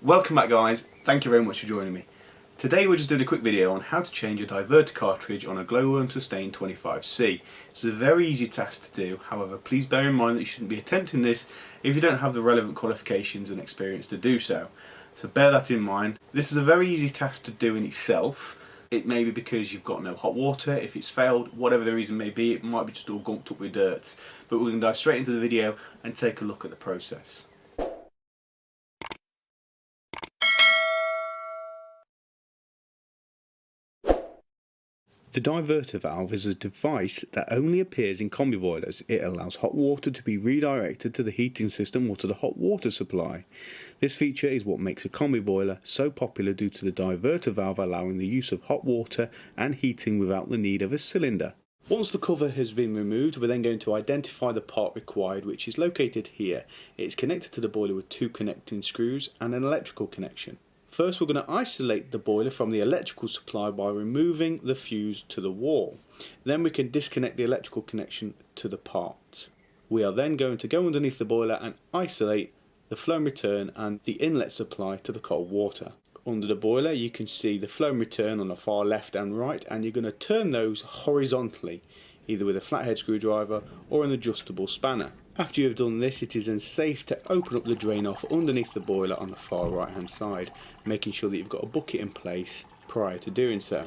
Welcome back guys, thank you very much for joining me. Today we're just doing a quick video on how to change a diverter cartridge on a Glowworm Sustain 25c. It's a very easy task to do, however please bear in mind that you shouldn't be attempting this if you don't have the relevant qualifications and experience to do so. So bear that in mind. This is a very easy task to do in itself. It may be because you've got no hot water, if it's failed, whatever the reason may be, it might be just all gunked up with dirt. But we're going to dive straight into the video and take a look at the process. The diverter valve is a device that only appears in combi boilers. It allows hot water to be redirected to the heating system or to the hot water supply. This feature is what makes a combi boiler so popular due to the diverter valve allowing the use of hot water and heating without the need of a cylinder. Once the cover has been removed, we're then going to identify the part required, which is located here. It's connected to the boiler with two connecting screws and an electrical connection. First we're going to isolate the boiler from the electrical supply by removing the fuse to the wall. Then we can disconnect the electrical connection to the part. We are then going to go underneath the boiler and isolate the flow and return and the inlet supply to the cold water. Under the boiler you can see the flow and return on the far left and right, and you're going to turn those horizontally, either with a flathead screwdriver or an adjustable spanner. After you have done this, it is then safe to open up the drain off underneath the boiler on the far right hand side, making sure that you've got a bucket in place prior to doing so.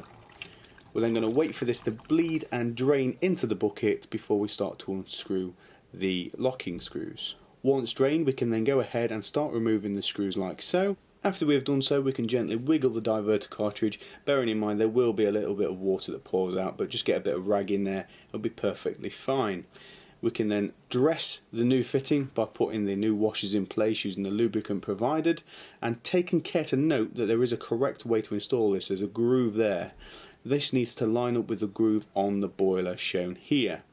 We're then going to wait for this to bleed and drain into the bucket before we start to unscrew the locking screws. Once drained, we can then go ahead and start removing the screws like so. After we have done so, we can gently wiggle the diverter cartridge, bearing in mind there will be a little bit of water that pours out, but just get a bit of rag in there, it'll be perfectly fine. We can then dress the new fitting by putting the new washers in place using the lubricant provided, and taking care to note that there is a correct way to install this. There's a groove there. This needs to line up with the groove on the boiler shown here.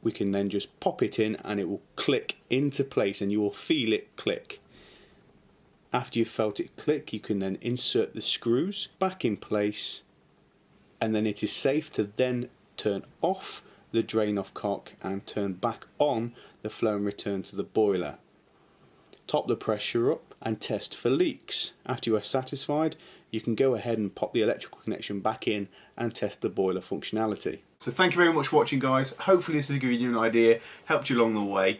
We can then just pop it in and it will click into place and you will feel it click. After you've felt it click, you can then insert the screws back in place, and then it is safe to then turn off the drain off cock and turn back on the flow and return to the boiler. Top the pressure up and test for leaks. After you are satisfied, you can go ahead and pop the electrical connection back in and test the boiler functionality. So thank you very much for watching guys. Hopefully this has given you an idea, helped you along the way,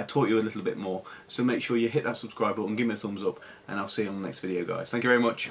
taught you a little bit more. So make sure you hit that subscribe button, give me a thumbs up, and I'll see you on the next video guys. Thank you very much.